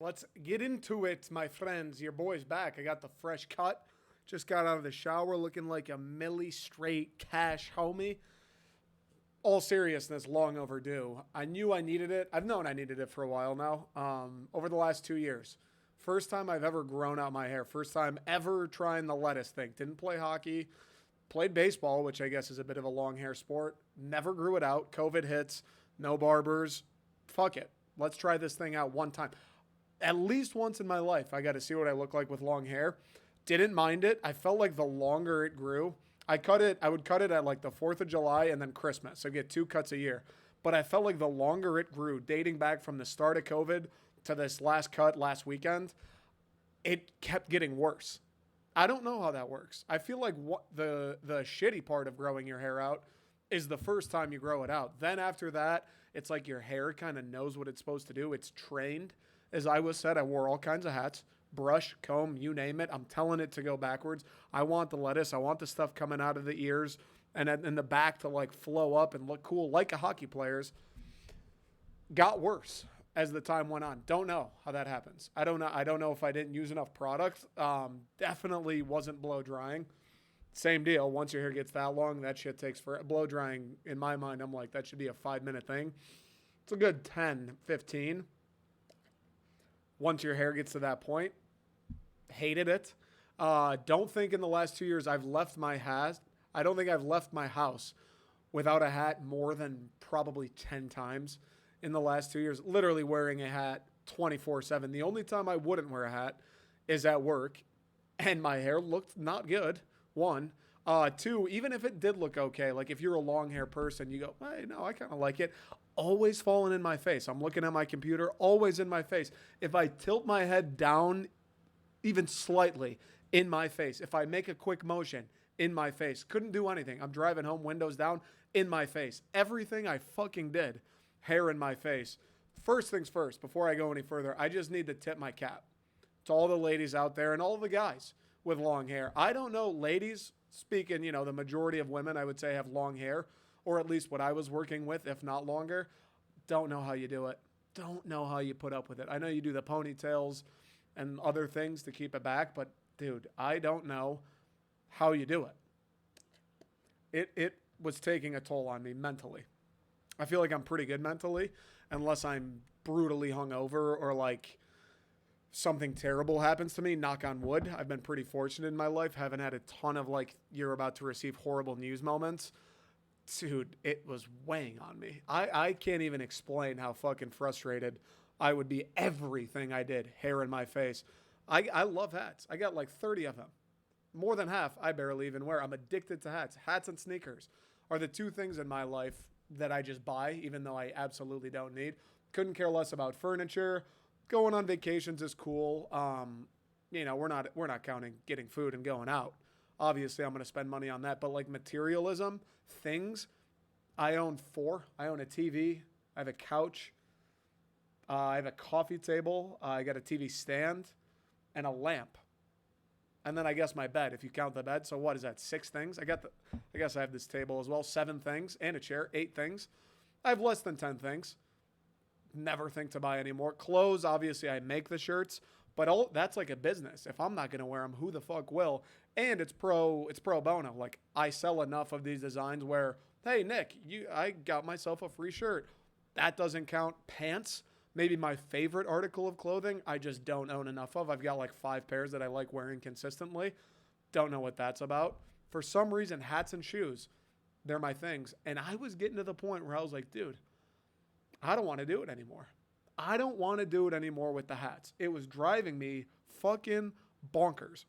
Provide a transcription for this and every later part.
Let's get into it, my friends. Your boy's back. I got the fresh cut. Just got out of the shower looking like a milli straight cash homie. All seriousness, long overdue. I knew I needed it. I've known I needed it for a while now. Over the last 2 years. First time I've ever grown out my hair. First time ever trying the lettuce thing. Didn't play hockey. Played baseball, which I guess is a bit of a long hair sport. Never grew it out. COVID hits. No barbers. Fuck it. Let's try this thing out one time. At least once in my life, I got to see what I look like with long hair. Didn't mind it. I felt like the longer it grew, I would cut it at like the 4th of July and then Christmas. So get 2 cuts a year. But I felt like the longer it grew, dating back from the start of COVID to this last cut last weekend, it kept getting worse. I don't know how that works. I feel like what the shitty part of growing your hair out is the first time you grow it out. Then after that, it's like your hair kind of knows what it's supposed to do. It's trained. As I was said, I wore all kinds of hats, brush, comb, you name it. I'm telling it to go backwards. I want the lettuce. I want the stuff coming out of the ears and in the back to like flow up and look cool like a hockey player's. Got worse as the time went on. Don't know how that happens. I don't know. I don't know if I didn't use enough product. Definitely wasn't blow drying. Same deal. Once your hair gets that long, that shit takes for blow drying. In my mind, I'm like, that should be a 5-minute thing. It's a good 10, 15. Once your hair gets to that point, hated it. Don't think in the last 2 years I've left my hat. I don't think I've left my house without a hat more than probably 10 times in the last 2 years. Literally wearing a hat 24/7. The only time I wouldn't wear a hat is at work, and my hair looked not good. One. Two, even if it did look okay, like if you're a long hair person, you go, hey, no, I kind of like it. Always falling in my face. I'm looking at my computer, always in my face. If I tilt my head down even slightly, in my face. If I make a quick motion, in my face. Couldn't do anything. I'm driving home, windows down, in my face. Everything I fucking did, hair in my face. First things first, before I go any further, I just need to tip my cap to all the ladies out there and all the guys with long hair. I don't know, ladies, speaking, the majority of women I would say have long hair, or at least what I was working with, if not longer. Don't know how you do it. Don't know how you put up with it. I know you do the ponytails and other things to keep it back, but dude, I don't know how you do it. It was taking a toll on me mentally. I feel like I'm pretty good mentally, unless I'm brutally hungover or like something terrible happens to me. Knock on wood. I've been pretty fortunate in my life. Haven't had a ton of like you're about to receive horrible news moments. Dude, it was weighing on me. I can't even explain how fucking frustrated I would be. Everything I did, hair in my face. I love hats. I got like 30 of them. More than half I barely even wear. I'm addicted to hats. Hats and sneakers are the two things in my life that I just buy, even though I absolutely don't need. Couldn't care less about furniture. Going on vacations is cool. We're not counting getting food and going out. Obviously, I'm going to spend money on that. But like materialism, things, I own 4. I own a TV. I have a couch. I have a coffee table. I got a TV stand and a lamp. And then I guess my bed, if you count the bed. So what is that? 6 things? I guess I have this table as well. 7 things and a chair. 8 things. I have less than 10 things. Never think to buy any more. Clothes, obviously I make the shirts, but that's like a business. If I'm not going to wear them, who the fuck will? And it's pro bono. Like I sell enough of these designs where, hey, Nick, I got myself a free shirt. That doesn't count. Pants, maybe my favorite article of clothing, I just don't own enough of. I've got like 5 pairs that I like wearing consistently. Don't know what that's about. For some reason, hats and shoes, they're my things. And I was getting to the point where I was like, dude, I don't want to do it anymore. I don't want to do it anymore with the hats. It was driving me fucking bonkers.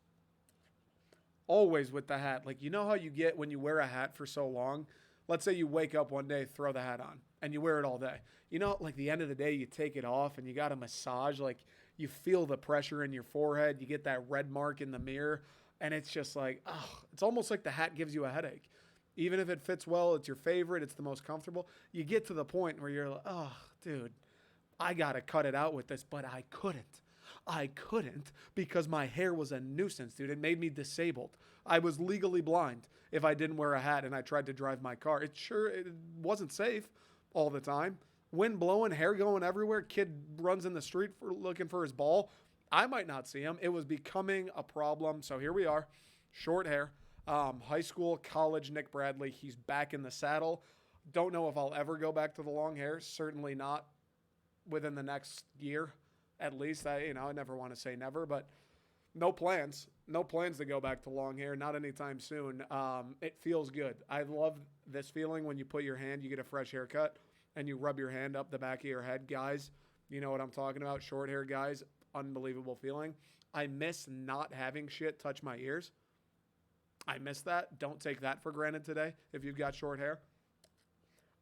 Always with the hat. Like, you know how you get when you wear a hat for so long? Let's say you wake up one day, throw the hat on, and you wear it all day. Like the end of the day, you take it off and you got a massage. Like, you feel the pressure in your forehead. You get that red mark in the mirror. And it's just like, it's almost like the hat gives you a headache. Even if it fits well, it's your favorite, it's the most comfortable. You get to the point where you're like, dude, I got to cut it out with this, but I couldn't. I couldn't because my hair was a nuisance, dude. It made me disabled. I was legally blind if I didn't wear a hat and I tried to drive my car. It wasn't safe all the time. Wind blowing, hair going everywhere. Kid runs in the street looking for his ball. I might not see him. It was becoming a problem. So here we are, short hair. High school, college, Nick Bradley. He's back in the saddle. Don't know if I'll ever go back to the long hair. Certainly not within the next year, at least. I never want to say never, but no plans. No plans to go back to long hair. Not anytime soon. It feels good. I love this feeling when you put your hand, you get a fresh haircut, and you rub your hand up the back of your head. Guys, you know what I'm talking about. Short hair guys, unbelievable feeling. I miss not having shit touch my ears. I miss that. Don't take that for granted today if you've got short hair.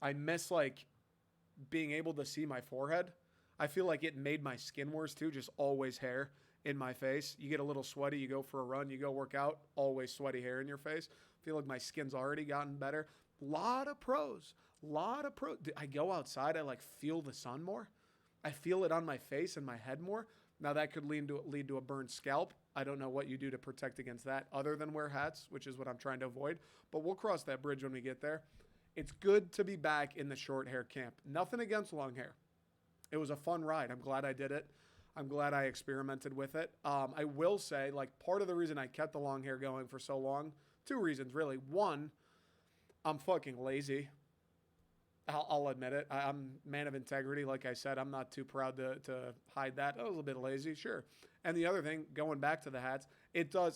I miss being able to see my forehead. I feel like it made my skin worse too, just always hair in my face. You get a little sweaty, you go for a run, you go work out, always sweaty hair in your face. I feel like my skin's already gotten better. Lot of pros. I go outside, I feel the sun more. I feel it on my face and my head more. Now that could lead to a burned scalp. I don't know what you do to protect against that other than wear hats, which is what I'm trying to avoid. But we'll cross that bridge when we get there. It's good to be back in the short hair camp. Nothing against long hair. It was a fun ride. I'm glad I did it. I'm glad I experimented with it. I will say, part of the reason I kept the long hair going for so long, two reasons really. One, I'm fucking lazy. I'll admit it. I'm a man of integrity. Like I said, I'm not too proud to hide that. I was a little bit lazy, sure. And the other thing, going back to the hats,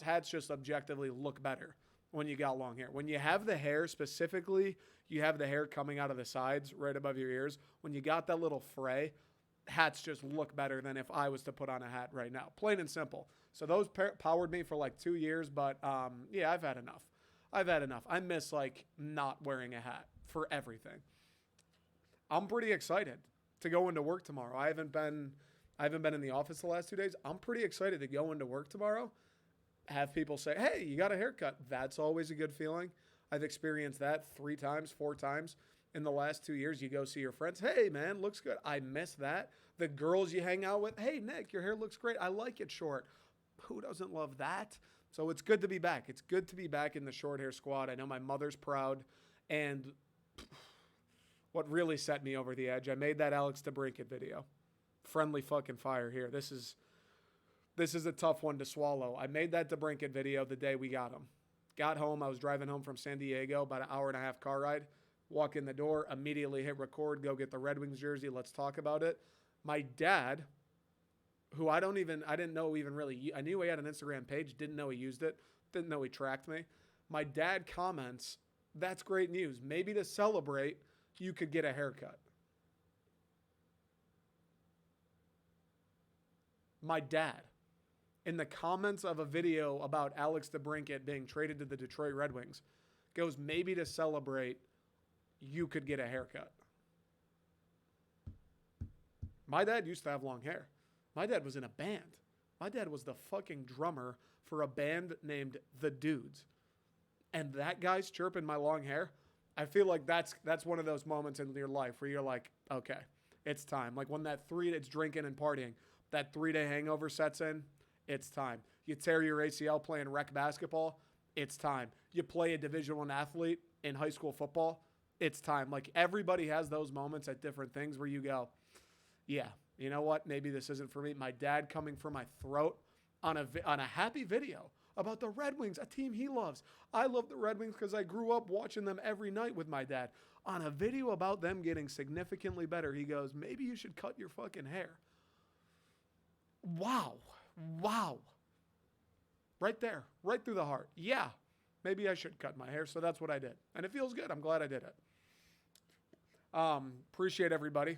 hats just objectively look better when you got long hair. When you have the hair specifically, you have the hair coming out of the sides right above your ears. When you got that little fray, hats just look better than if I was to put on a hat right now. Plain and simple. So those powered me for 2 years, but yeah, I've had enough. I miss not wearing a hat for everything. I'm pretty excited to go into work tomorrow. I haven't been in the office the last 2 days. I'm pretty excited to go into work tomorrow. Have people say, "Hey, you got a haircut." That's always a good feeling. I've experienced that 3 times, 4 times in the last 2 years. You go see your friends. "Hey, man, looks good." I miss that. The girls you hang out with. "Hey, Nick, your hair looks great. I like it short." Who doesn't love that? So it's good to be back. It's good to be back in the short hair squad. I know my mother's proud. And what really set me over the edge, I made that Alex DeBrincat video. Friendly fucking fire here. This is a tough one to swallow. I made that DeBrincat video the day we got him. Got home. I was driving home from San Diego, about an hour and a half car ride. Walk in the door, immediately hit record, go get the Red Wings jersey. Let's talk about it. My dad, who I didn't know even really, I knew he had an Instagram page, didn't know he used it, didn't know he tracked me. My dad comments, "That's great news. Maybe to celebrate, you could get a haircut." My dad, in the comments of a video about Alex DeBrincat being traded to the Detroit Red Wings, goes, "Maybe to celebrate, you could get a haircut." My dad used to have long hair. My dad was in a band. My dad was the fucking drummer for a band named The Dudes. And that guy's chirping my long hair. I feel like that's one of those moments in your life where you're like, okay, it's time. When it's drinking and partying, that 3-day hangover sets in, it's time. You tear your ACL playing rec basketball, it's time. You play a Division I athlete in high school football, it's time. Everybody has those moments at different things where you go, yeah, you know what? Maybe this isn't for me. My dad coming for my throat on a happy video about the Red Wings, a team he loves. I love the Red Wings because I grew up watching them every night with my dad. On a video about them getting significantly better, he goes, "Maybe you should cut your fucking hair." Wow. Right there, right through the heart. Yeah, maybe I should cut my hair. So that's what I did. And it feels good. I'm glad I did it. Appreciate everybody.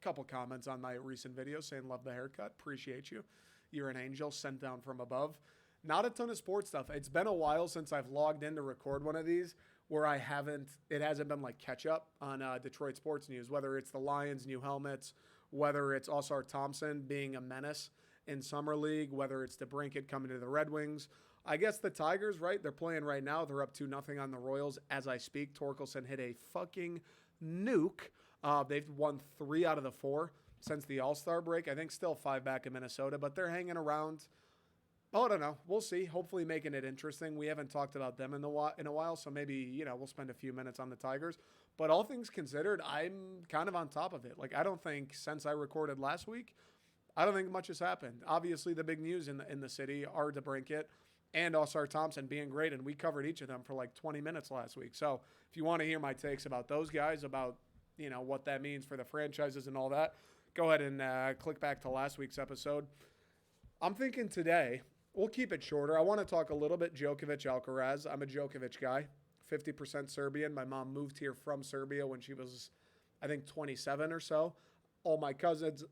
Couple comments on my recent video saying love the haircut. Appreciate you. You're an angel sent down from above. Not a ton of sports stuff. It's been a while since I've logged in to record one of these where it hasn't been catch up on Detroit sports news, whether it's the Lions' new helmets, whether it's Osar Thompson being a menace in Summer League, whether it's DeBrincat coming to the Red Wings. I guess the Tigers, right? They're playing right now. They're up 2-0 on the Royals. As I speak, Torkelson hit a fucking nuke. They've won 3 out of the 4 since the All-Star break. I think still 5 back in Minnesota, but they're hanging around. Oh, I don't know. We'll see. Hopefully making it interesting. We haven't talked about them in a while, so maybe, we'll spend a few minutes on the Tigers. But all things considered, I'm kind of on top of it. Like, I don't think since I recorded last week, I don't think much has happened. Obviously, the big news in the city are DeBrincat and Osar Thompson being great, and we covered each of them for like 20 minutes last week. So if you want to hear my takes about those guys, about what that means for the franchises and all that, go ahead and click back to last week's episode. I'm thinking today, we'll keep it shorter. I want to talk a little bit Djokovic Alcaraz. I'm a Djokovic guy, 50% Serbian. My mom moved here from Serbia when she was, I think, 27 or so. All my cousins,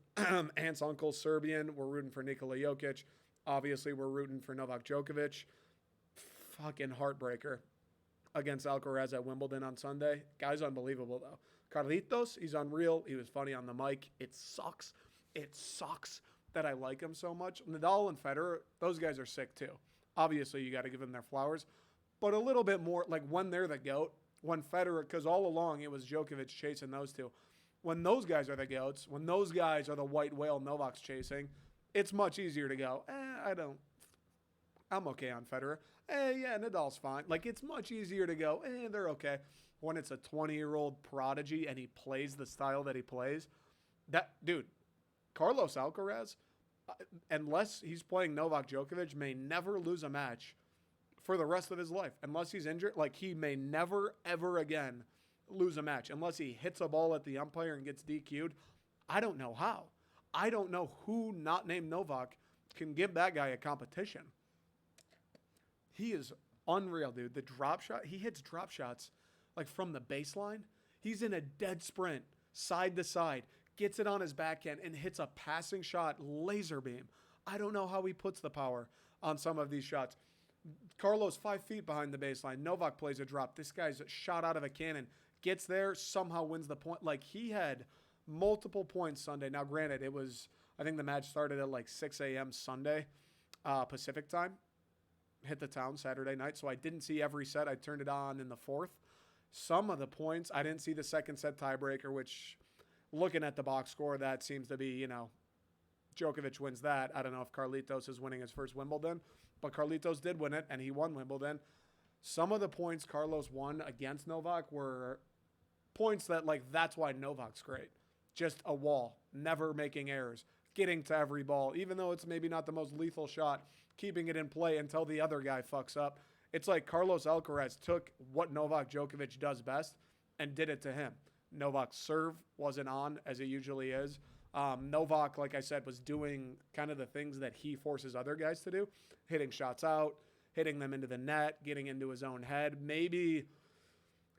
aunts, uncles, Serbian. We're rooting for Nikola Jokic. Obviously, we're rooting for Novak Djokovic. Fucking heartbreaker against Alcaraz at Wimbledon on Sunday. Guy's unbelievable, though. Carlitos, he's unreal. He was funny on the mic. It sucks. It sucks that I like him so much. Nadal and Federer, those guys are sick, too. Obviously, you got to give them their flowers. But a little bit more, like when they're the GOAT, when Federer, because all along it was Djokovic chasing those two. When those guys are the GOATs, when those guys are the white whale Novak's chasing, it's much easier to go, I'm okay on Federer. Yeah, Nadal's fine. Like, it's much easier to go, they're okay. When it's a 20-year-old prodigy and he plays the style that he plays, Carlos Alcaraz, unless he's playing Novak Djokovic, may never lose a match for the rest of his life. Unless he's injured, like, he may never, ever again lose a match unless he hits a ball at the umpire and gets DQ'd. I don't know how. I don't know who not named Novak can give that guy a competition. He is unreal, dude. The drop shot, he hits drop shots like from the baseline. He's in a dead sprint, side to side, gets it on his backhand and hits a passing shot, laser beam. I don't know how he puts the power on some of these shots. Carlos 5 feet behind the baseline. Novak plays a drop. This guy's shot out of a cannon. Gets there, somehow wins the point. Like, he had multiple points Sunday. Now, granted, I think the match started at like 6 a.m. Sunday, Pacific time. Hit the town Saturday night, so I didn't see every set. I turned it on in the fourth. Some of the points, I didn't see the second set tiebreaker, which, looking at the box score, that seems to be, Djokovic wins that. I don't know if Carlitos is winning his first Wimbledon, but Carlitos did win it, and he won Wimbledon. Some of the points Carlos won against Novak were points that, like, that's why Novak's great. Just a wall, never making errors, getting to every ball, even though it's maybe not the most lethal shot, keeping it in play until the other guy fucks up. It's like Carlos Alcaraz took what Novak Djokovic does best and did it to him. Novak's serve wasn't on, as it usually is. Novak, like I said, was doing kind of the things that he forces other guys to do, hitting shots out, hitting them into the net, getting into his own head. Maybe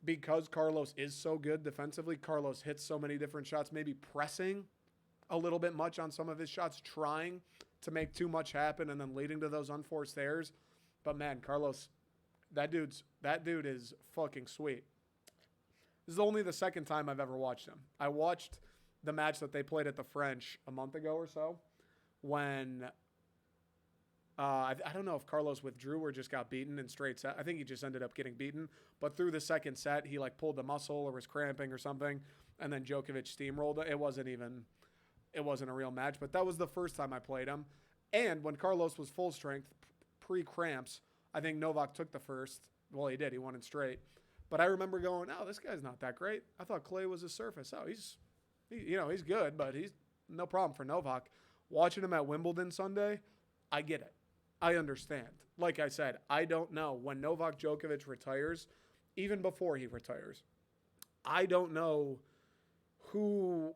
because Carlos is so good defensively, Carlos hits so many different shots, maybe pressing a little bit much on some of his shots, trying to make too much happen and then leading to those unforced errors. But man, Carlos, that dude is fucking sweet. This is only the second time I've ever watched him. I watched the match that they played at the French a month ago or so when I don't know if Carlos withdrew or just got beaten in straight set. I think he just ended up getting beaten. But through the second set, he like pulled the muscle or was cramping or something. And then Djokovic steamrolled it. It wasn't a real match. But that was the first time I played him. And when Carlos was full strength, pre-cramps, I think Novak took the first. Well, he did. He won it straight. But I remember going, oh, this guy's not that great. I thought clay was his surface. Oh, he's good, but he's no problem for Novak. Watching him at Wimbledon Sunday, I get it. I understand. Like I said, I don't know when Novak Djokovic retires, even before he retires. I don't know who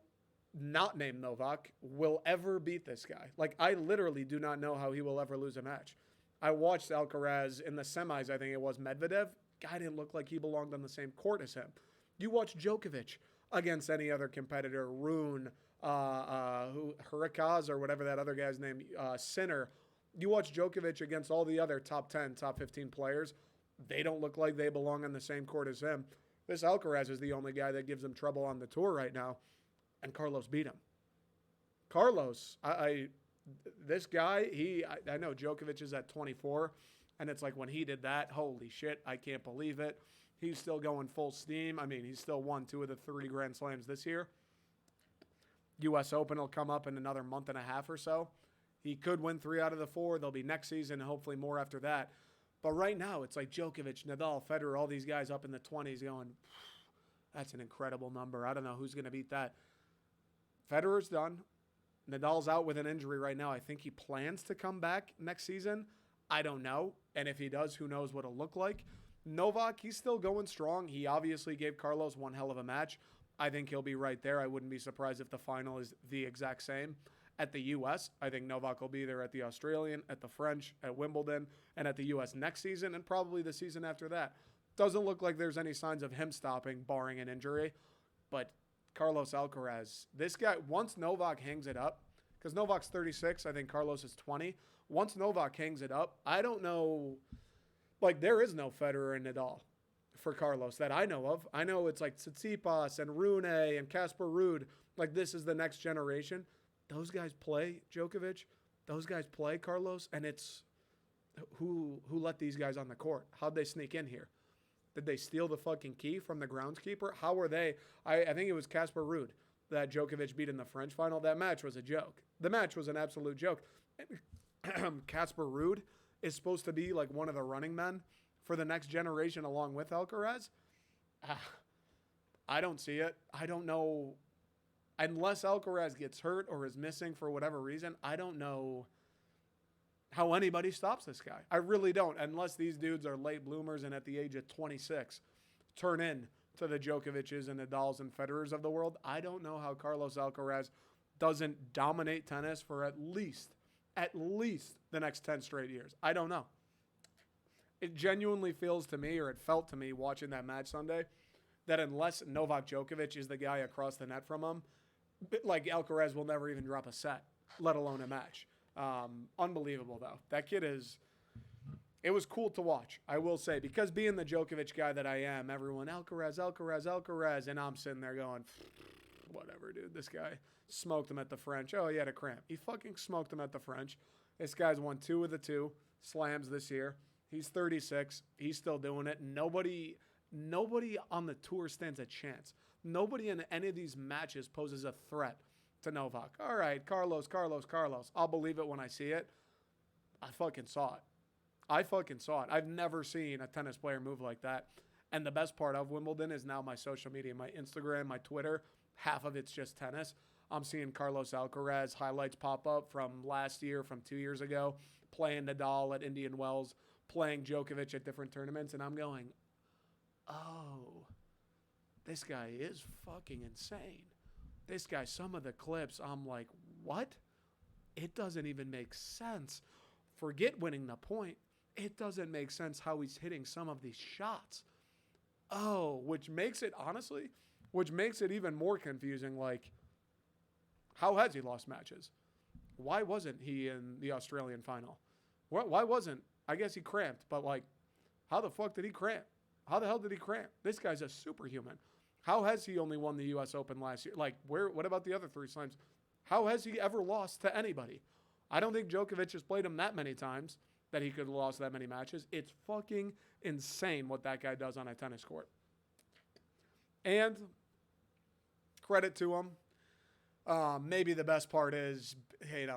not named Novak will ever beat this guy. Like, I literally do not know how he will ever lose a match. I watched Alcaraz in the semis, I think it was Medvedev. Guy didn't look like he belonged on the same court as him. You watch Djokovic against any other competitor, Rune, Hurkacz or whatever that other guy's name, Sinner. You watch Djokovic against all the other top 10, top 15 players. They don't look like they belong on the same court as him. This Alcaraz is the only guy that gives him trouble on the tour right now. And Carlos beat him. Carlos, this guy, I know Djokovic is at 24. And it's like when he did that, holy shit, I can't believe it. He's still going full steam. I mean, he's still won 2 of the 3 Grand Slams this year. U.S. Open will come up in another month and a half or so. He could win 3 out of the 4. There'll be next season and hopefully more after that. But right now, it's like Djokovic, Nadal, Federer, all these guys up in the 20s going, That's an incredible number. I don't know who's going to beat that. Federer's done. Nadal's out with an injury right now. I think he plans to come back next season. I don't know. And if he does, who knows what it'll look like. Novak, he's still going strong. He obviously gave Carlos one hell of a match. I think he'll be right there. I wouldn't be surprised if the final is the exact same. At the U.S., I think Novak will be there at the Australian, at the French, at Wimbledon, and at the U.S. next season, and probably the season after that. Doesn't look like there's any signs of him stopping, barring an injury. But Carlos Alcaraz, this guy, once Novak hangs it up, because Novak's 36, I think Carlos is 20. Once Novak hangs it up, I don't know, like there is no Federer and Nadal for Carlos that I know of. I know it's like Tsitsipas and Rune and Casper Ruud. Like this is the next generation. Those guys play Djokovic. Those guys play Carlos. And it's who let these guys on the court? How'd they sneak in here? Did they steal the fucking key from the groundskeeper? How were they? I think it was Casper Ruud that Djokovic beat in the French final. That match was a joke. The match was an absolute joke. Casper Ruud is supposed to be like one of the running men for the next generation along with Alcaraz. I don't see it. I don't know. Unless Alcaraz gets hurt or is missing for whatever reason, I don't know how anybody stops this guy. I really don't. Unless these dudes are late bloomers and at the age of 26 turn in to the Djokovic's and Nadals and Federers of the world. I don't know how Carlos Alcaraz doesn't dominate tennis for at least the next 10 straight years. I don't know. It genuinely feels to me, or it felt to me watching that match Sunday, that unless Novak Djokovic is the guy across the net from him, like Alcaraz will never even drop a set, let alone a match. Unbelievable, though. That kid is... It was cool to watch, I will say, because being the Djokovic guy that I am, everyone, Alcaraz, and I'm sitting there going, whatever, dude. This guy smoked him at the French. Oh, he had a cramp. He fucking smoked him at the French. This guy's won 2 of the 2 slams this year. He's 36. He's still doing it. Nobody on the tour stands a chance. Nobody in any of these matches poses a threat to Novak. All right, Carlos. I'll believe it when I see it. I fucking saw it. I've never seen a tennis player move like that. And the best part of Wimbledon is now my social media, my Instagram, my Twitter. Half of it's just tennis. I'm seeing Carlos Alcaraz highlights pop up from last year, from 2 years ago, playing Nadal at Indian Wells, playing Djokovic at different tournaments. And I'm going, oh, this guy is fucking insane. This guy, some of the clips, I'm like, what? It doesn't even make sense. Forget winning the point. It doesn't make sense how he's hitting some of these shots. Oh, which makes it even more confusing. Like, how has he lost matches? Why wasn't he in the Australian final? Why wasn't? I guess he cramped, but like, how the fuck did he cramp? How the hell did he cramp? This guy's a superhuman. How has he only won the U.S. Open last year? Like, what about the other 3 slams? How has he ever lost to anybody? I don't think Djokovic has played him that many times that he could have lost that many matches. It's fucking insane what that guy does on a tennis court. And credit to him. Maybe the best part is,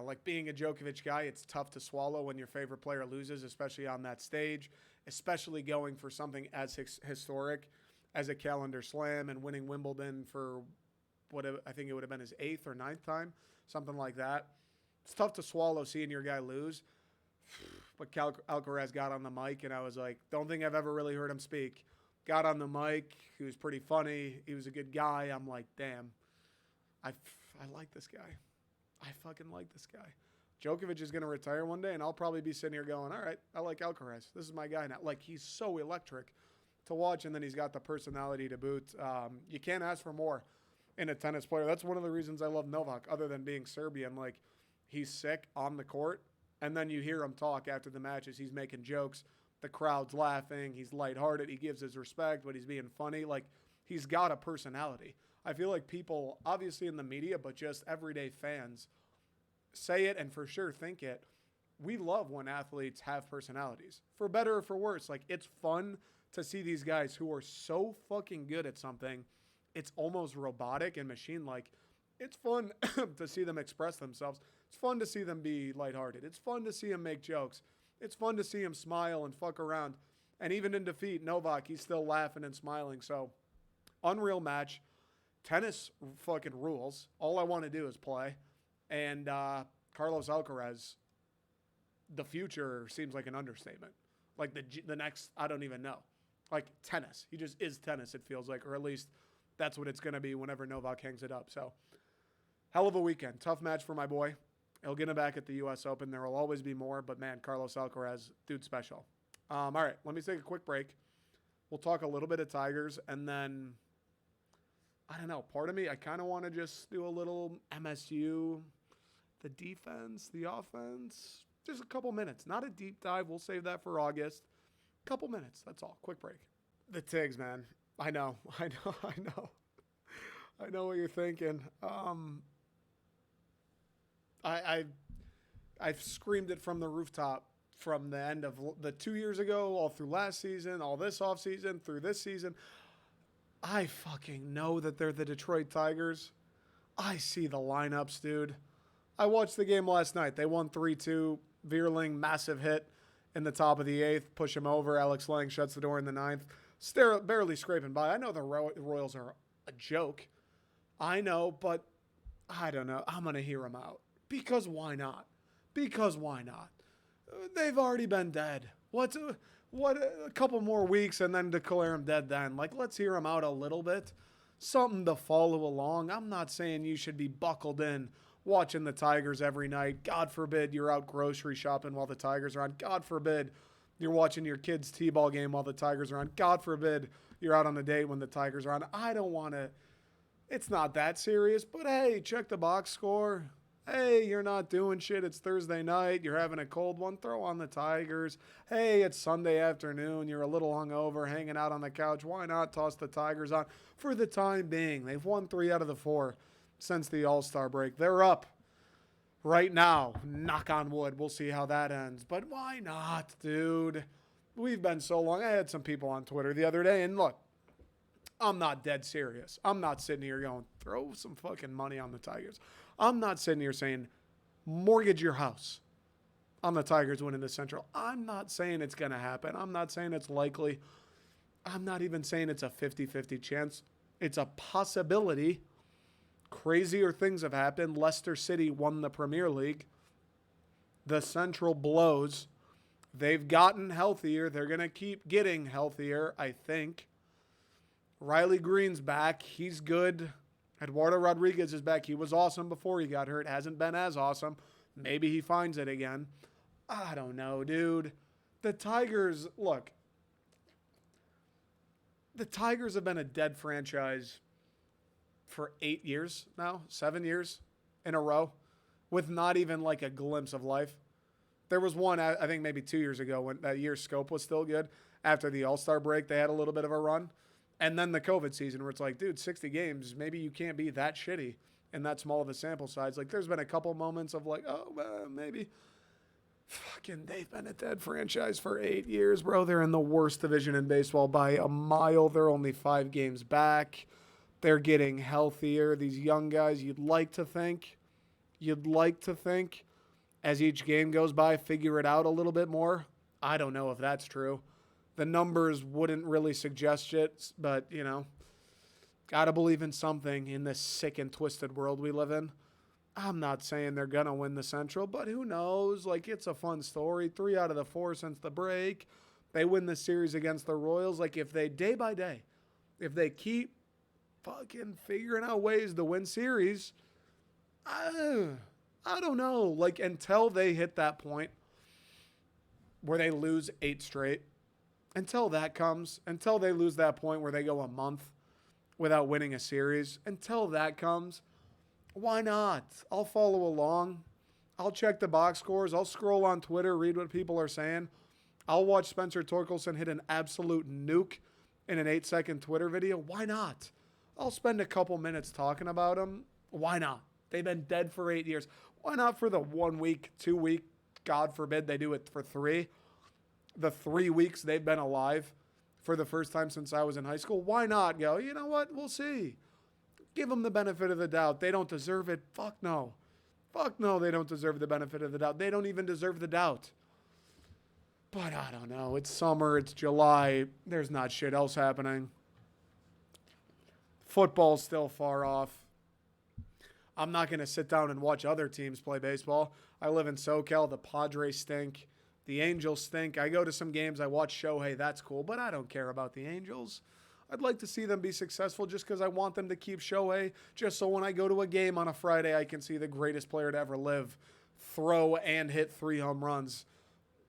like being a Djokovic guy, it's tough to swallow when your favorite player loses, especially on that stage, especially going for something as historic as a calendar slam and winning Wimbledon for what I think it would have been his 8th or 9th time, something like that. It's tough to swallow seeing your guy lose. But Alcaraz got on the mic, and I was like, don't think I've ever really heard him speak. Got on the mic. He was pretty funny. He was a good guy. I'm like, damn, I like this guy. I fucking like this guy. Djokovic is going to retire one day, and I'll probably be sitting here going, all right, I like Alcaraz. This is my guy now. Like, he's so electric to watch, and then he's got the personality to boot. You can't ask for more in a tennis player. That's one of the reasons I love Novak, other than being Serbian. Like, he's sick on the court, and then you hear him talk after the matches. He's making jokes. The crowd's laughing. He's lighthearted. He gives his respect, but he's being funny. Like, he's got a personality. I feel like people, obviously in the media, but just everyday fans, say it and for sure think it. We love when athletes have personalities, for better or for worse. Like, it's fun to see these guys who are so fucking good at something. It's almost robotic and machine-like. It's fun to see them express themselves. It's fun to see them be lighthearted. It's fun to see them make jokes. It's fun to see him smile and fuck around. And even in defeat, Novak, he's still laughing and smiling. So Unreal match. Tennis fucking rules. All I want to do is play. And Carlos Alcaraz, the future seems like an understatement. Like the next, I don't even know. Like tennis. He just is tennis, it feels like. Or at least that's what it's going to be whenever Novak hangs it up. So, hell of a weekend. Tough match for my boy. He'll get him back at the U.S. Open. There will always be more. But, man, Carlos Alcaraz, dude special. All right, let me take a quick break. We'll talk a little bit of Tigers. And then, I don't know, part of me, I kind of want to just do a little MSU, the defense, the offense. Just a couple minutes. Not a deep dive. We'll save that for August. Couple minutes. That's all. Quick break. The Tigs, man. I know what you're thinking. I've screamed it from the rooftop from the end of the 2 years ago, all through last season, all this offseason, through this season. I fucking know that they're the Detroit Tigers. I see the lineups, dude. I watched the game last night. They won 3-2. Veerling, massive hit in the top of the 8th. Push him over. Alex Lang shuts the door in the 9th. Barely scraping by. I know the Royals are a joke. I know, but I don't know. I'm going to hear them out. Because why not? They've already been dead. What a couple more weeks and then declare them dead then. Like, let's hear them out a little bit. Something to follow along. I'm not saying you should be buckled in watching the Tigers every night. God forbid you're out grocery shopping while the Tigers are on. God forbid you're watching your kid's T-ball game while the Tigers are on. God forbid you're out on a date when the Tigers are on. I don't want to. It's not that serious, but hey, check the box score. Hey, you're not doing shit. It's Thursday night. You're having a cold one. Throw on the Tigers. Hey, it's Sunday afternoon. You're a little hungover, hanging out on the couch. Why not toss the Tigers on for the time being? They've won 3 out of the 4 since the All-Star break. They're up right now. Knock on wood. We'll see how that ends. But why not, dude? We've been so long. I had some people on Twitter the other day, and look, I'm not dead serious. I'm not sitting here going, throw some fucking money on the Tigers. I'm not sitting here saying, mortgage your house on the Tigers winning the Central. I'm not saying it's going to happen. I'm not saying it's likely. I'm not even saying it's a 50-50 chance. It's a possibility. Crazier things have happened. Leicester City won the Premier League. The Central blows. They've gotten healthier. They're going to keep getting healthier, I think. Riley Green's back. He's good. Eduardo Rodriguez is back. He was awesome before he got hurt. Hasn't been as awesome. Maybe he finds it again. I don't know, dude. The Tigers, look. The Tigers have been a dead franchise for 8 years now, 7 years in a row, with not even like a glimpse of life. There was one, I think maybe 2 years ago, when that year's scope was still good. After the All-Star break, they had a little bit of a run. And then the COVID season where it's like, dude, 60 games, maybe you can't be that shitty and that small of a sample size. Like, there's been a couple moments of like, oh, maybe. Fucking, they've been a dead franchise for 8 years, bro. They're in the worst division in baseball by a mile. They're only 5 games back. They're getting healthier. These young guys, you'd like to think, as each game goes by, figure it out a little bit more. I don't know if that's true. The numbers wouldn't really suggest it, but, you know, got to believe in something in this sick and twisted world we live in. I'm not saying they're going to win the Central, but who knows? Like, it's a fun story. 3 out of the 4 since the break. They win the series against the Royals. Like, if they, day by day, if they keep fucking figuring out ways to win series, I don't know. Like, until they hit that point where they lose 8 straight, until that comes, until they lose that point where they go a month without winning a series, until that comes, why not? I'll follow along. I'll check the box scores. I'll scroll on Twitter, read what people are saying. I'll watch Spencer Torkelson hit an absolute nuke in an 8-second Twitter video. Why not? I'll spend a couple minutes talking about them. Why not? They've been dead for 8 years. Why not for the 1 week, 2 week, God forbid they do it for 3. The 3 weeks they've been alive for the first time since I was in high school. Why not go, you know what? We'll see. Give them the benefit of the doubt. They don't deserve it. Fuck no. Fuck no, they don't deserve the benefit of the doubt. They don't even deserve the doubt. But I don't know. It's summer. It's July. There's not shit else happening. Football's still far off. I'm not going to sit down and watch other teams play baseball. I live in SoCal. The Padres stink. The Angels stink. I go to some games. I watch Shohei. That's cool, but I don't care about the Angels. I'd like to see them be successful just because I want them to keep Shohei, just so when I go to a game on a Friday, I can see the greatest player to ever live throw and hit 3 home runs.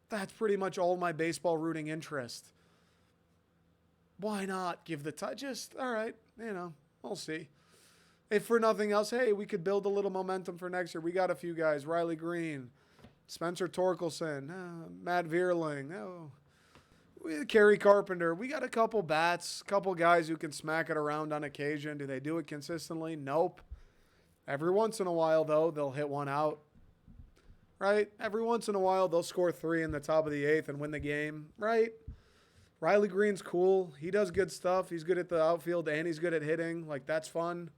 That's pretty much all my baseball rooting interest. Why not give the all right, we'll see. If for nothing else, hey, we could build a little momentum for next year. We got a few guys, Riley Green, Spencer Torkelson, Matt Vierling, Kerry Carpenter. We got a couple bats, couple guys who can smack it around on occasion. Do they do it consistently? Nope. Every once in a while, though, they'll hit one out. Right? Every once in a while, they'll score 3 in the top of the 8th and win the game. Right? Riley Green's cool. He does good stuff. He's good at the outfield and he's good at hitting. Like, that's fun.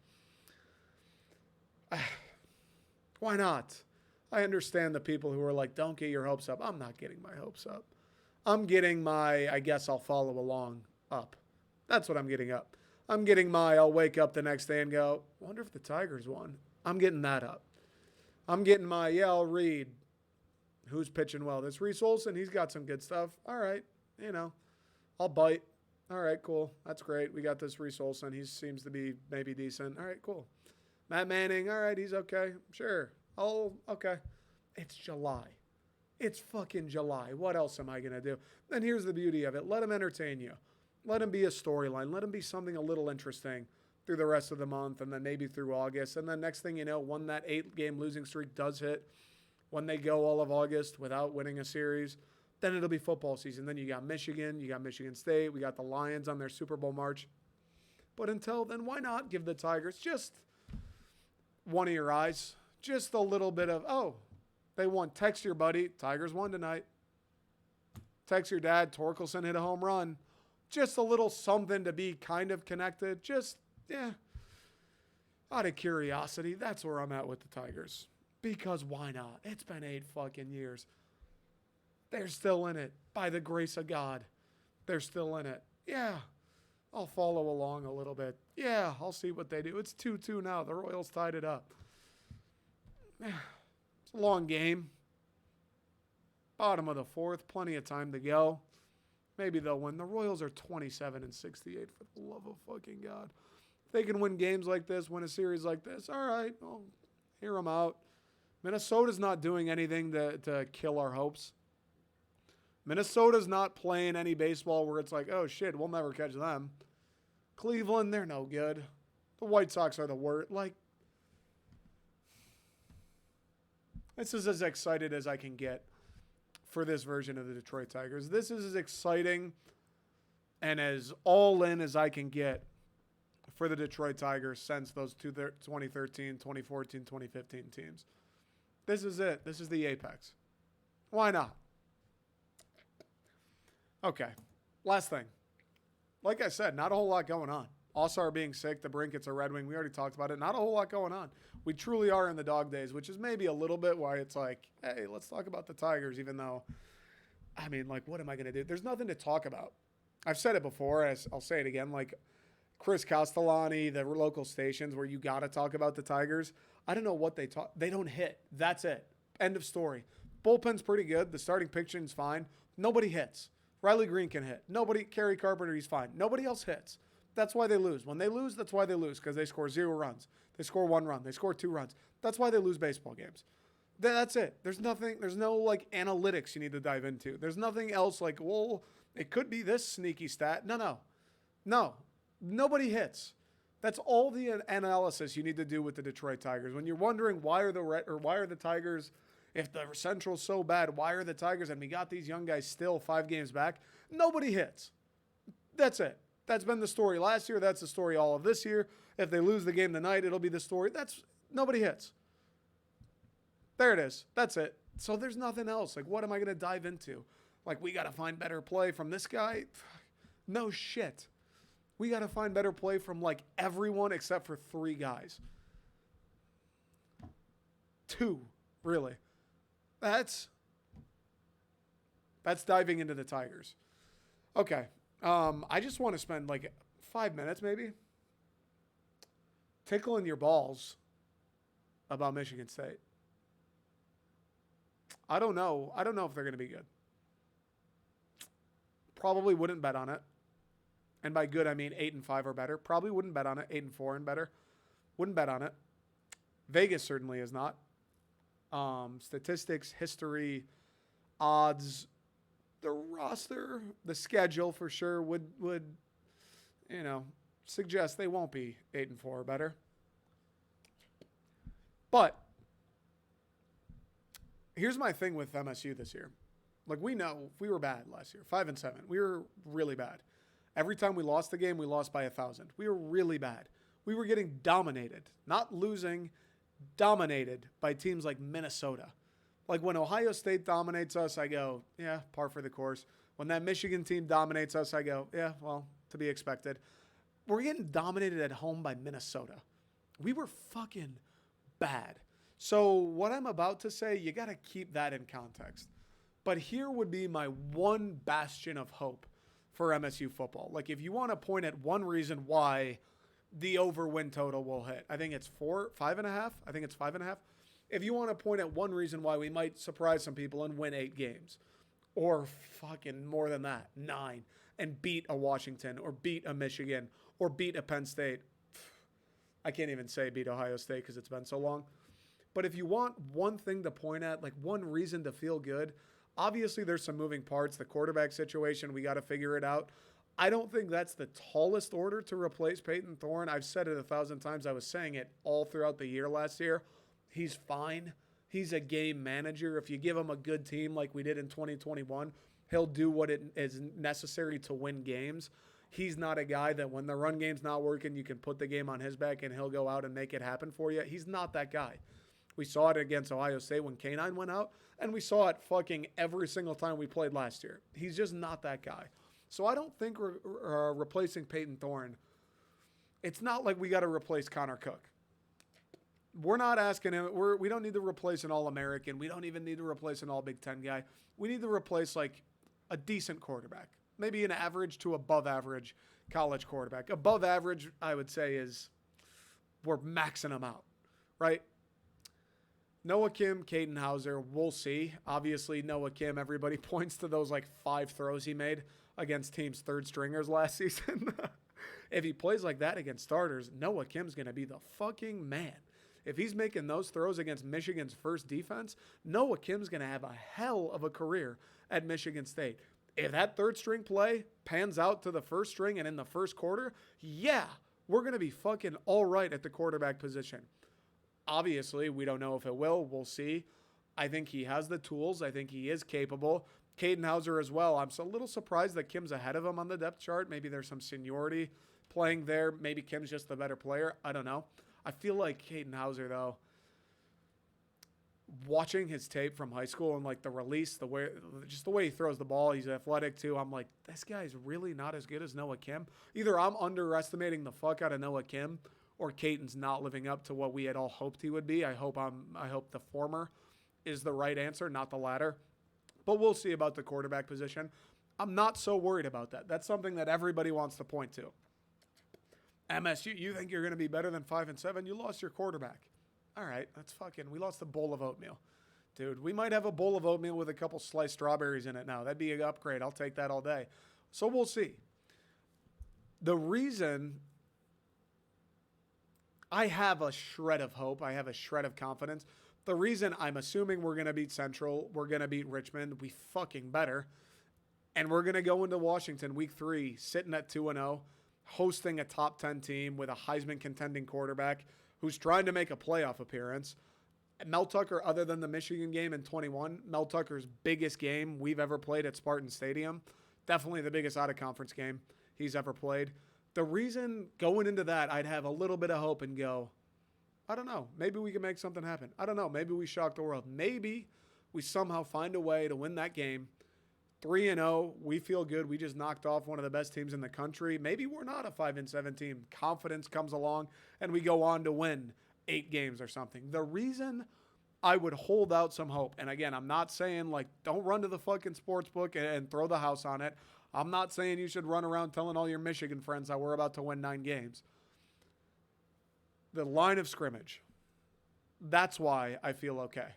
Why not? I understand the people who are like, don't get your hopes up. I'm not getting my hopes up. I'm getting my, I guess I'll follow along up. That's what I'm getting up. I'm getting my, I'll wake up the next day and go, wonder if the Tigers won. I'm getting that up. I'm getting my, yeah, I'll read. Who's pitching well? This Reese Olson, he's got some good stuff. All right, I'll bite. All right, cool. That's great. We got this Reese Olson. He seems to be maybe decent. All right, cool. Matt Manning, all right, he's okay. Sure. Oh, okay. It's July. It's fucking July. What else am I going to do? And here's the beauty of it. Let him entertain you. Let him be a storyline. Let him be something a little interesting through the rest of the month and then maybe through August. And then next thing you know, when that 8-game losing streak does hit, when they go all of August without winning a series, then it'll be football season. Then you got Michigan, you got Michigan State, we got the Lions on their Super Bowl march. But until then, why not give the Tigers just one of your eyes, just a little bit of, oh, they won. Text your buddy, Tigers won tonight. Text your dad, Torkelson hit a home run. Just a little something to be kind of connected. Just, out of curiosity, that's where I'm at with the Tigers. Because why not? It's been 8 fucking years. They're still in it. By the grace of God, they're still in it. Yeah, I'll follow along a little bit. Yeah, I'll see what they do. It's 2-2 now. The Royals tied it up. It's a long game. Bottom of the 4th. Plenty of time to go. Maybe they'll win. The Royals are 27-68 for the love of fucking God. If they can win games like this, win a series like this, all right, I'll hear them out. Minnesota's not doing anything to kill our hopes. Minnesota's not playing any baseball where it's like, oh shit, we'll never catch them. Cleveland, they're no good. The White Sox are the worst. Like, this is as excited as I can get for this version of the Detroit Tigers. This is as exciting and as all in as I can get for the Detroit Tigers since those 2013, 2014, 2015 teams. This is it. This is the apex. Why not? Okay. Last thing. Like I said, not a whole lot going on. All-Star being sick, the Brinkets are Red Wing. We already talked about it. Not a whole lot going on. We truly are in the dog days, which is maybe a little bit why it's like, hey, let's talk about the Tigers, even though, I mean, like, what am I going to do? There's nothing to talk about. I've said it before. I'll say it again. Like, Chris Castellani, the local stations where you got to talk about the Tigers, I don't know what they talk. They don't hit. That's it. End of story. Bullpen's pretty good. The starting pitching's fine. Nobody hits. Riley Green can hit. Kerry Carpenter, he's fine. Nobody else hits. That's why they lose. When they lose, that's why they lose, because they score 0 runs. They score 1 run. They score 2 runs. That's why they lose baseball games. That's it. There's no like analytics you need to dive into. There's nothing else like, well, it could be this sneaky stat. No. Nobody hits. That's all the analysis you need to do with the Detroit Tigers. When you're wondering why are the Tigers, if the Central's so bad, why are the Tigers, and we got these young guys still 5 games back? Nobody hits. That's it. That's been the story last year. That's the story all of this year. If they lose the game tonight, it'll be the story. Nobody hits. There it is. That's it. So there's nothing else. Like, what am I going to dive into? Like, we got to find better play from this guy? No shit. We got to find better play from, like, everyone except for 3 guys. 2, really. That's diving into the Tigers. Okay. I just want to spend, like, 5 minutes maybe tickling your balls about Michigan State. I don't know. I don't know if they're going to be good. Probably wouldn't bet on it. And by good, I mean 8-5 or better. Probably wouldn't bet on it. 8-4 and better. Wouldn't bet on it. Vegas certainly is not. Statistics, history, odds, the roster, the schedule for sure would suggest they won't be 8-4 or better. But here's my thing with MSU this year. Like, we know we were bad last year, 5-7. We were really bad. Every time we lost the game, we lost by 1,000. We were really bad. We were getting dominated, not losing, dominated by teams like Minnesota. Like, when Ohio State dominates us, I go, yeah, par for the course. When that Michigan team dominates us, I go, yeah, well, to be expected. We're getting dominated at home by Minnesota. We were fucking bad. So what I'm about to say, you got to keep that in context. But here would be my one bastion of hope for MSU football. Like, if you want to point at one reason why the over-win total will hit, I think it's 5.5. I think it's 5.5. If you want to point at one reason why we might surprise some people and win 8 games, or fucking more than that, 9, and beat a Washington, or beat a Michigan, or beat a Penn State. I can't even say beat Ohio State because it's been so long. But if you want one thing to point at, like one reason to feel good, obviously there's some moving parts. The quarterback situation, we got to figure it out. I don't think that's the tallest order to replace Peyton Thorne. I've said it 1,000 times. I was saying it all throughout the year last year. He's fine. He's a game manager. If you give him a good team like we did in 2021, he'll do what it is necessary to win games. He's not a guy that when the run game's not working, you can put the game on his back and he'll go out and make it happen for you. He's not that guy. We saw it against Ohio State when K9 went out, and we saw it fucking every single time we played last year. He's just not that guy. So I don't think we're replacing Peyton Thorne. It's not like we got to replace Connor Cook. We're not asking him. We don't need to replace an All-American. We don't even need to replace an All-Big Ten guy. We need to replace like a decent quarterback, maybe an average to above average college quarterback. Above average, I would say, is we're maxing them out, right? Noah Kim, Caden Hauser, we'll see. Obviously, Noah Kim, everybody points to those like 5 throws he made against teams' third stringers last season. If he plays like that against starters, Noah Kim's going to be the fucking man. If he's making those throws against Michigan's first defense, Noah Kim's going to have a hell of a career at Michigan State. If that third string play pans out to the first string and in the first quarter, yeah, we're going to be fucking all right at the quarterback position. Obviously, we don't know if it will. We'll see. I think he has the tools. I think he is capable. Caden Hauser as well. I'm a little surprised that Kim's ahead of him on the depth chart. Maybe there's some seniority playing there. Maybe Kim's just the better player. I don't know. I feel like Caden Hauser, though, watching his tape from high school and like the release, the way he throws the ball, he's athletic too. I'm like, this guy's really not as good as Noah Kim. Either I'm underestimating the fuck out of Noah Kim, or Caden's not living up to what we had all hoped he would be. I hope the former is the right answer, not the latter. But we'll see about the quarterback position. I'm not so worried about that. That's something that everybody wants to point to. MSU, you think you're going to be better than 5-7? You lost your quarterback. All right, we lost a bowl of oatmeal. Dude, we might have a bowl of oatmeal with a couple sliced strawberries in it now. That'd be an upgrade. I'll take that all day. So we'll see. The reason I have a shred of hope, I have a shred of confidence. The reason I'm assuming we're going to beat Central, we're going to beat Richmond, we fucking better, and we're going to go into Washington week 3 sitting at 2-0, hosting a top 10 team with a Heisman contending quarterback who's trying to make a playoff appearance. Mel Tucker, other than the Michigan game in 21, Mel Tucker's biggest game we've ever played at Spartan Stadium, definitely the biggest out-of-conference game he's ever played. The reason going into that, I'd have a little bit of hope and go, I don't know, maybe we can make something happen. I don't know, maybe we shock the world. Maybe we somehow find a way to win that game. 3-0, we feel good. We just knocked off one of the best teams in the country. Maybe we're not a 5-7 team. Confidence comes along, and we go on to win 8 games or something. The reason I would hold out some hope, and again, I'm not saying, like, don't run to the fucking sports book and throw the house on it. I'm not saying you should run around telling all your Michigan friends that we're about to win 9 games. The line of scrimmage. That's why I feel okay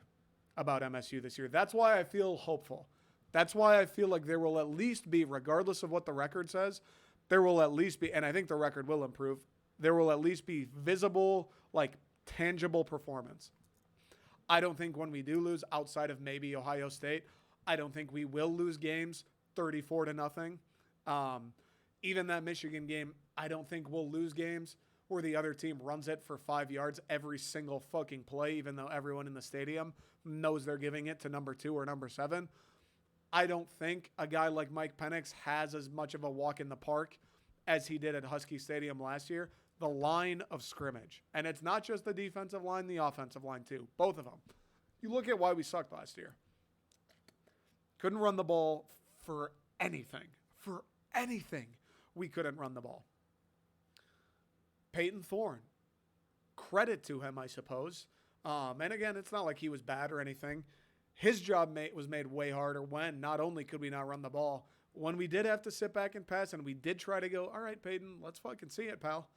about MSU this year. That's why I feel hopeful. That's why I feel like there will at least be, regardless of what the record says, there will at least be, and I think the record will improve, there will at least be visible, like tangible performance. I don't think when we do lose, outside of maybe Ohio State, I don't think we will lose games 34-0. Even that Michigan game, I don't think we'll lose games where the other team runs it for 5 yards every single fucking play, even though everyone in the stadium knows they're giving it to number 2 or number 7. I don't think a guy like Mike Penix has as much of a walk in the park as he did at Husky Stadium last year. The line of scrimmage. And it's not just the defensive line, the offensive line too. Both of them. You look at why we sucked last year. Couldn't run the ball for anything. For anything, we couldn't run the ball. Peyton Thorne. Credit to him, I suppose. And again, it's not like he was bad or anything. His job was made way harder when not only could we not run the ball, when we did have to sit back and pass and we did try to go, all right, Peyton, let's fucking see it, pal.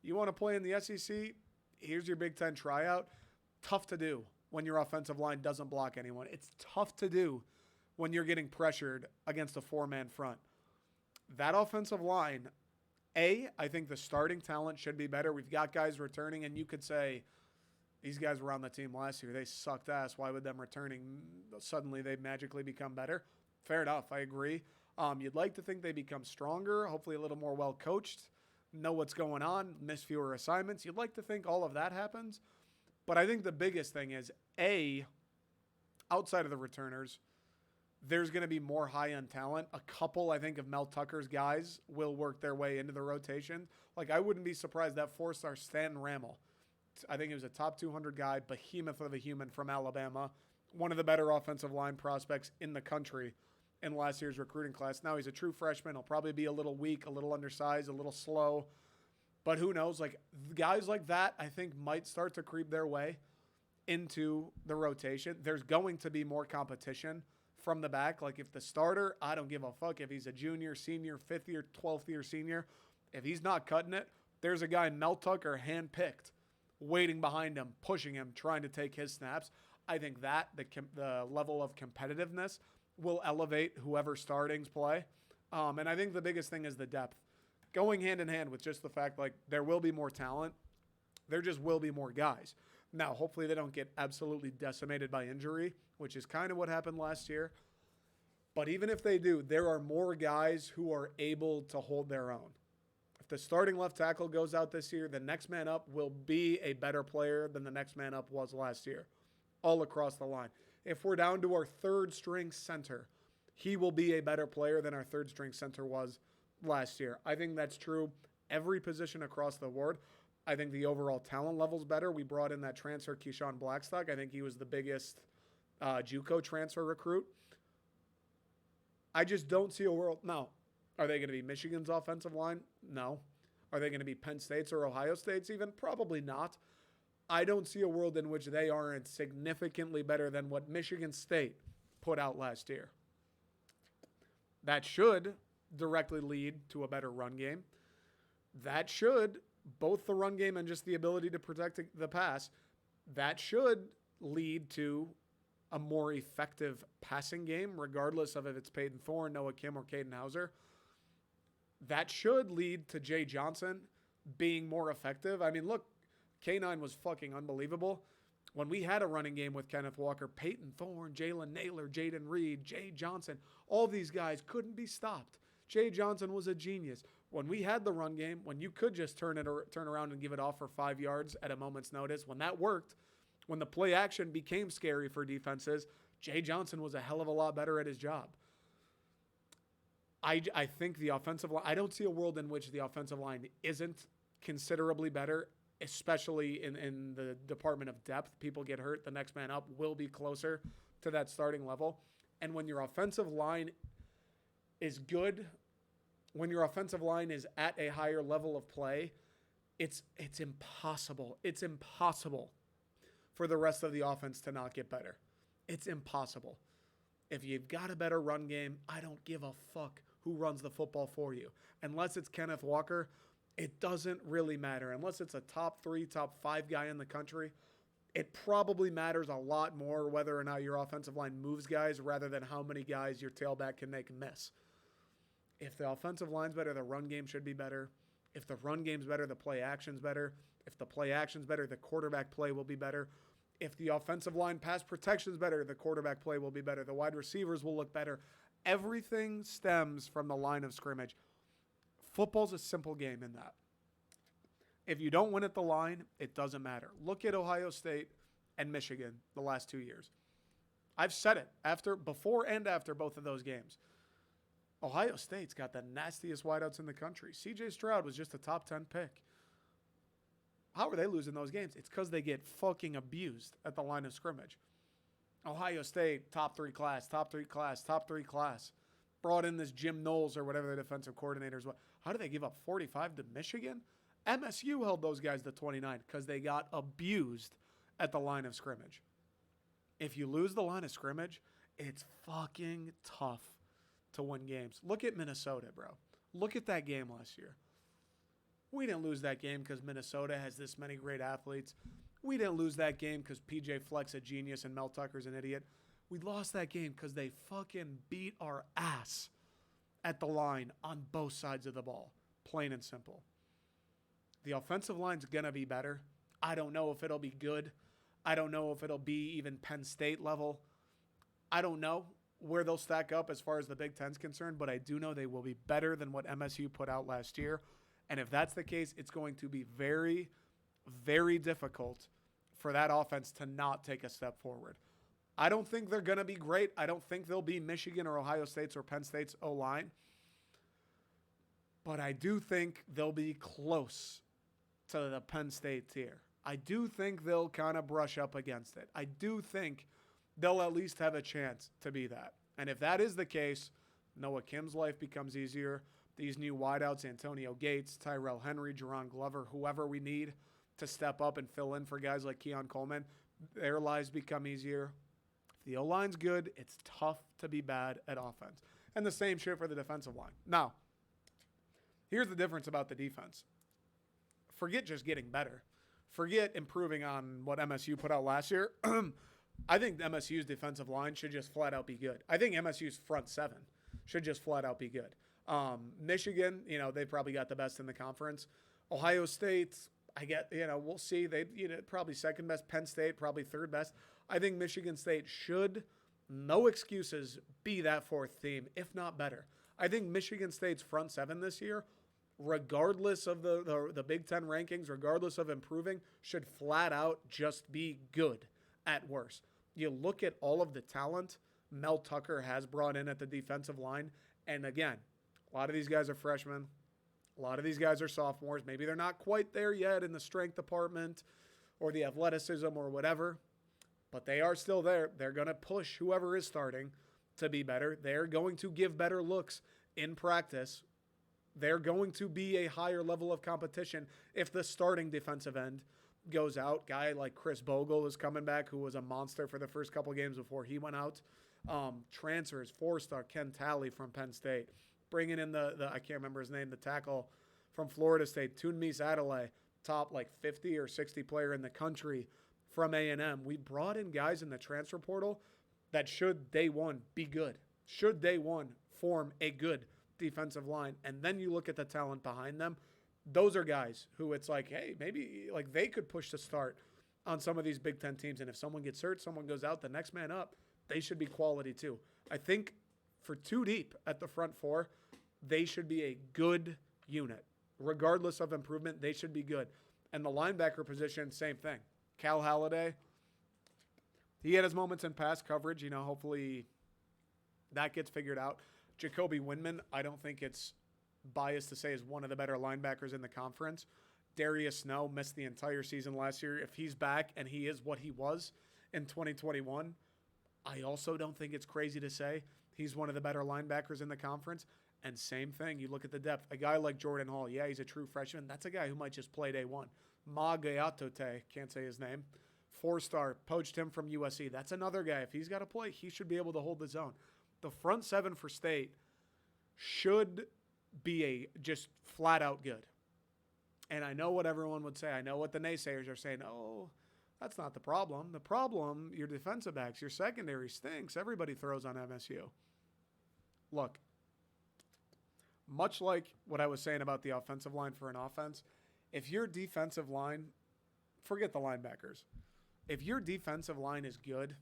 You want to play in the SEC? Here's your Big Ten tryout. Tough to do when your offensive line doesn't block anyone. It's tough to do when you're getting pressured against a 4-man front. That offensive line, I think the starting talent should be better. We've got guys returning, and you could say, these guys were on the team last year. They sucked ass. Why would them returning suddenly they magically become better? Fair enough. I agree. You'd like to think they become stronger, hopefully a little more well-coached, know what's going on, miss fewer assignments. You'd like to think all of that happens. But I think the biggest thing is, outside of the returners, there's going to be more high-end talent. A couple, I think, of Mel Tucker's guys will work their way into the rotation. Like, I wouldn't be surprised that 4-star Stanton Ramel, I think he was a top 200 guy, behemoth of a human from Alabama, one of the better offensive line prospects in the country in last year's recruiting class. Now he's a true freshman. He'll probably be a little weak, a little undersized, a little slow. But who knows? Like, guys like that, I think, might start to creep their way into the rotation. There's going to be more competition from the back. Like, if the starter, I don't give a fuck if he's a junior, senior, 5th year, 12th year senior. If he's not cutting it, there's a guy, Mel Tucker, handpicked, waiting behind him, pushing him, trying to take his snaps. I think that the level of competitiveness will elevate whoever startings play. And I think the biggest thing is the depth. Going hand in hand with just the fact, like, there will be more talent. There just will be more guys. Now, hopefully they don't get absolutely decimated by injury, which is kind of what happened last year. But even if they do, there are more guys who are able to hold their own. If the starting left tackle goes out this year, the next man up will be a better player than the next man up was last year, all across the line. If we're down to our third string center, he will be a better player than our third string center was last year. I think that's true every position across the board. I think the overall talent level's better. We brought in that transfer, Keyshawn Blackstock. I think he was the biggest JUCO transfer recruit. I just don't see a world. No. Are they going to be Michigan's offensive line? No. Are they going to be Penn State's or Ohio State's even? Probably not. I don't see a world in which they aren't significantly better than what Michigan State put out last year. That should directly lead to a better run game. That should, both the run game and just the ability to protect the pass, that should lead to a more effective passing game, regardless of if it's Peyton Thorne, Noah Kim, or Caden Hauser. That should lead to Jay Johnson being more effective. I mean, look, K9 was fucking unbelievable. When we had a running game with Kenneth Walker, Peyton Thorne, Jalen Naylor, Jaden Reed, Jay Johnson, all these guys couldn't be stopped. Jay Johnson was a genius. When we had the run game, when you could just turn around and give it off for 5 yards at a moment's notice, when that worked, when the play action became scary for defenses, Jay Johnson was a hell of a lot better at his job. I think the offensive line, I don't see a world in which the offensive line isn't considerably better, especially in the department of depth. People get hurt. The next man up will be closer to that starting level. And when your offensive line is good, when your offensive line is at a higher level of play, it's impossible. It's impossible for the rest of the offense to not get better. It's impossible. If you've got a better run game, I don't give a fuck who runs the football for you. Unless it's Kenneth Walker, it doesn't really matter. Unless it's a top 3, top 5 guy in the country, it probably matters a lot more whether or not your offensive line moves guys rather than how many guys your tailback can make miss. If the offensive line's better, the run game should be better. If the run game's better, the play action's better. If the play action's better, the quarterback play will be better. If the offensive line pass protection's better, the quarterback play will be better. The wide receivers will look better. Everything stems from the line of scrimmage. Football's a simple game in that. If you don't win at the line, it doesn't matter. Look at Ohio State and Michigan the last 2 years. I've said it before and after both of those games. Ohio State's got the nastiest wideouts in the country. C.J. Stroud was just a top 10 pick. How are they losing those games? It's because they get fucking abused at the line of scrimmage. Ohio State, top 3 class. Brought in this Jim Knowles or whatever the defensive coordinators was. How did they give up 45 to Michigan? MSU held those guys to 29 because they got abused at the line of scrimmage. If you lose the line of scrimmage, it's fucking tough to win games. Look at Minnesota, bro. Look at that game last year. We didn't lose that game because Minnesota has this many great athletes. We didn't lose that game because PJ Fleck's a genius and Mel Tucker's an idiot. We lost that game because they fucking beat our ass at the line on both sides of the ball. Plain and simple. The offensive line's going to be better. I don't know if it'll be good. I don't know if it'll be even Penn State level. I don't know where they'll stack up as far as the Big Ten's concerned, but I do know they will be better than what MSU put out last year. And if that's the case, it's going to be very, very difficult for that offense to not take a step forward. I don't think they're going to be great. I don't think they'll be Michigan or Ohio State's or Penn State's O-line. But I do think they'll be close to the Penn State tier. I do think they'll kind of brush up against it. I do think they'll at least have a chance to be that. And if that is the case, Noah Kim's life becomes easier. These new wideouts, Antonio Gates, Tyrell Henry, Jerron Glover, whoever we need to step up and fill in for guys like Keon Coleman, their lives become easier. If the O-line's good, it's tough to be bad at offense. And the same shit for the defensive line. Now, here's the difference about the defense. Forget just getting better. Forget improving on what MSU put out last year. I think MSU's defensive line should just flat out be good. I think MSU's front seven should just flat out be good. Michigan, they probably got the best in the conference. Ohio State, we'll see. They, probably second best. Penn State, probably third best. I think Michigan State should, no excuses, be that fourth team, if not better. I think Michigan State's front seven this year, regardless of the Big Ten rankings, regardless of improving, should flat out just be good at worst. You look at all of the talent Mel Tucker has brought in at the defensive line, and again, a lot of these guys are freshmen. A lot of these guys are sophomores. Maybe they're not quite there yet in the strength department or the athleticism or whatever, but they are still there. They're going to push whoever is starting to be better. They're going to give better looks in practice. They're going to be a higher level of competition if the starting defensive end goes out. Guy like Chris Bogle is coming back, who was a monster for the first couple games before he went out. Transfers, 4-star Ken Talley from Penn State. Bringing in the I can't remember his name, the tackle from Florida State, Tunmise Adelaide, top 50 or 60 player in the country from A&M. We brought in guys in the transfer portal that should day one be good. Should day one form a good defensive line. And then you look at the talent behind them. Those are guys who it's hey, maybe they could push the start on some of these Big Ten teams. And if someone gets hurt, someone goes out, the next man up, they should be quality too. I think for too deep at the front four, they should be a good unit. Regardless of improvement, they should be good. And the linebacker position, same thing. Cal Halladay, he had his moments in pass coverage. Hopefully that gets figured out. Jacoby Windman, I don't think it's biased to say is one of the better linebackers in the conference. Darius Snow missed the entire season last year. If he's back and he is what he was in 2021, I also don't think it's crazy to say he's one of the better linebackers in the conference. And same thing, you look at the depth. A guy like Jordan Hall, yeah, he's a true freshman. That's a guy who might just play day one. Ma Gayatote, can't say his name. 4-star, poached him from USC. That's another guy. If he's got to play, he should be able to hold the zone. The front seven for State should be just flat out good. And I know what everyone would say. I know what the naysayers are saying. Oh, that's not the problem. The problem, your defensive backs, your secondary stinks. Everybody throws on MSU. Look, much like what I was saying about the offensive line for an offense, if your defensive line, forget the linebackers, if your defensive line is good,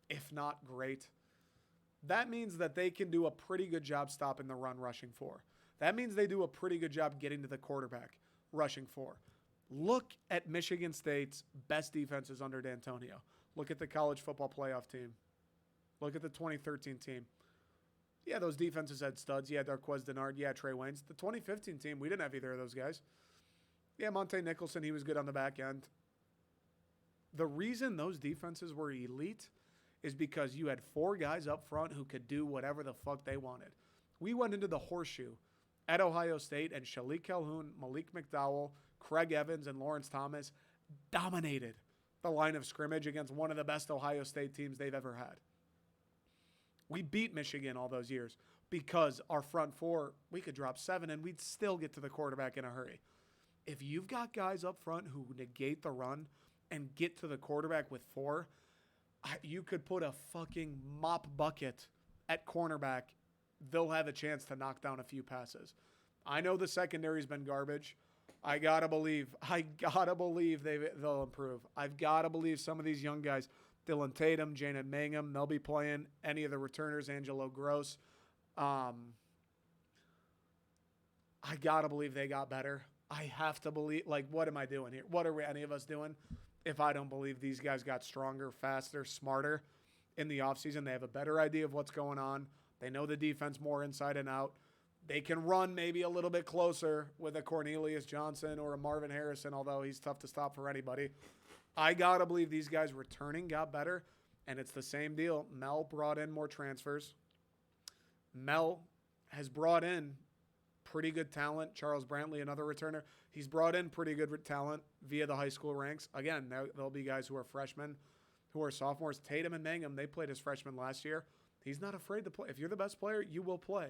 if not great, that means that they can do a pretty good job stopping the run rushing for. That means they do a pretty good job getting to the quarterback rushing for. Look at Michigan State's best defenses under D'Antonio. Look at the college football playoff team. Look at the 2013 team. Yeah, those defenses had studs. Yeah, Darqueze Dennard. Yeah, Trey Waynes. The 2015 team, we didn't have either of those guys. Yeah, Monte Nicholson, he was good on the back end. The reason those defenses were elite is because you had 4 guys up front who could do whatever the fuck they wanted. We went into the horseshoe at Ohio State, and Shalik Calhoun, Malik McDowell, Craig Evans, and Lawrence Thomas dominated the line of scrimmage against one of the best Ohio State teams they've ever had. We beat Michigan all those years because our front 4, we could drop 7 and we'd still get to the quarterback in a hurry. If you've got guys up front who negate the run and get to the quarterback with 4, you could put a fucking mop bucket at cornerback. They'll have a chance to knock down a few passes. I know the secondary's been garbage. I gotta believe they'll improve. I've gotta believe some of these young guys, Dylan Tatum, Janet Mangum, they'll be playing. Any of the returners, Angelo Gross. I gotta believe they got better. I have to believe, like, what am I doing here? What are any of us doing if I don't believe these guys got stronger, faster, smarter in the offseason? They have a better idea of what's going on. They know the defense more inside and out. They can run maybe a little bit closer with a Cornelius Johnson or a Marvin Harrison, although he's tough to stop for anybody. I got to believe these guys returning got better, and it's the same deal. Mel brought in more transfers. Mel has brought in pretty good talent. Charles Brantley, another returner. He's brought in pretty good talent via the high school ranks. Again, there'll be guys who are freshmen, who are sophomores. Tatum and Mangum, they played as freshmen last year. He's not afraid to play. If you're the best player, you will play.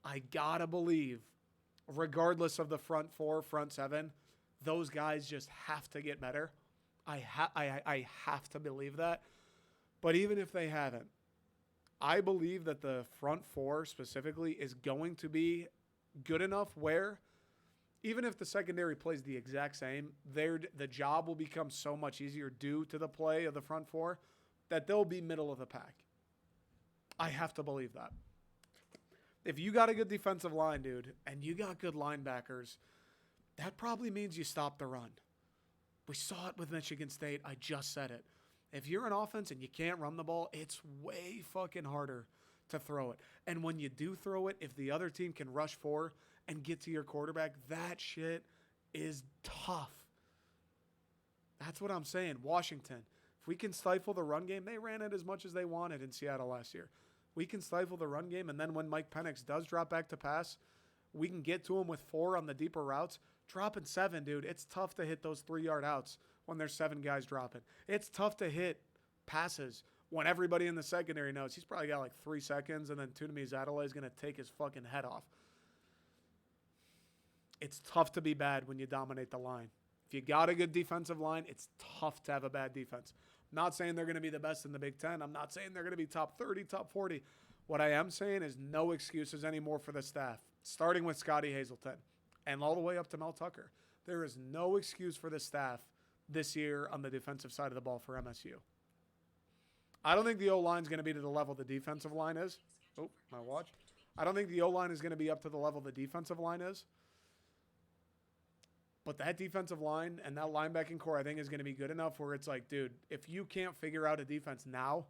I got to believe, regardless of the front 4, front 7, those guys just have to get better. I have to believe that. But even if they haven't, I believe that the front 4 specifically is going to be good enough where even if the secondary plays the exact same, the job will become so much easier due to the play of the front 4 that they'll be middle of the pack. I have to believe that. If you got a good defensive line, dude, and you got good linebackers, that probably means you stop the run. We saw it with Michigan State. I just said it. If you're an offense and you can't run the ball, it's way fucking harder to throw it. And when you do throw it, if the other team can rush 4 and get to your quarterback, that shit is tough. That's what I'm saying. Washington, if we can stifle the run game, they ran it as much as they wanted in Seattle last year. We can stifle the run game, and then when Mike Penix does drop back to pass, we can get to him with 4 on the deeper routes. Dropping 7, dude, it's tough to hit those 3-yard outs when there's 7 guys dropping. It's tough to hit passes when everybody in the secondary knows he's probably got like 3 seconds, and then Tunemi Zadele is going to take his fucking head off. It's tough to be bad when you dominate the line. If you got a good defensive line, it's tough to have a bad defense. I'm not saying they're going to be the best in the Big Ten. I'm not saying they're going to be top 30, top 40. What I am saying is no excuses anymore for the staff, starting with Scotty Hazelton and all the way up to Mel Tucker. There is no excuse for the staff this year on the defensive side of the ball for MSU. I don't think the O-line is going to be to the level the defensive line is. Oh, my watch. I don't think the O-line is going to be up to the level the defensive line is. But that defensive line and that linebacking core, I think, is going to be good enough where it's like, dude, if you can't figure out a defense now,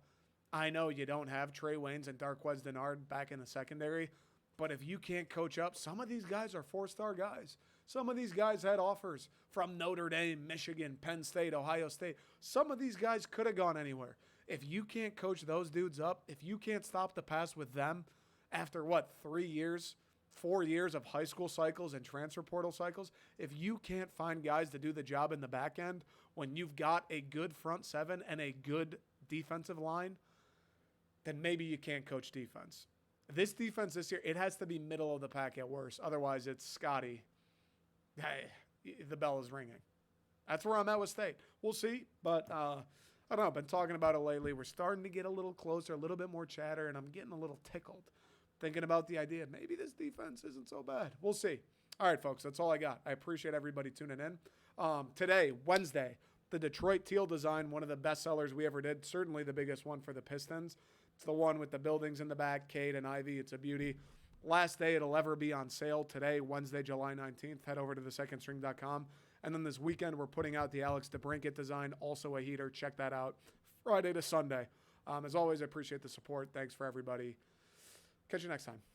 I know you don't have Trey Waynes and Darqueze Dennard back in the secondary, but if you can't coach up, some of these guys are 4-star guys. Some of these guys had offers from Notre Dame, Michigan, Penn State, Ohio State. Some of these guys could have gone anywhere. If you can't coach those dudes up, if you can't stop the pass with them after, 4 years of high school cycles and transfer portal cycles, if you can't find guys to do the job in the back end when you've got a good front 7 and a good defensive line, then maybe you can't coach defense. This defense this year, it has to be middle of the pack at worst. Otherwise, it's Scotty. Hey, the bell is ringing. That's where I'm at with State. We'll see, but I don't know. I've been talking about it lately. We're starting to get a little closer, a little bit more chatter, and I'm getting a little tickled thinking about the idea. Maybe this defense isn't so bad. We'll see. All right, folks, that's all I got. I appreciate everybody tuning in. Today, Wednesday, the Detroit Teal design, one of the best sellers we ever did, certainly the biggest one for the Pistons. It's the one with the buildings in the back, Cade and Ivy. It's a beauty. Last day it'll ever be on sale today, Wednesday, July 19th. Head over to thesecondstring.com. And then this weekend, we're putting out the Alex DeBrincat design, also a heater. Check that out. Friday to Sunday. As always, I appreciate the support. Thanks for everybody. Catch you next time.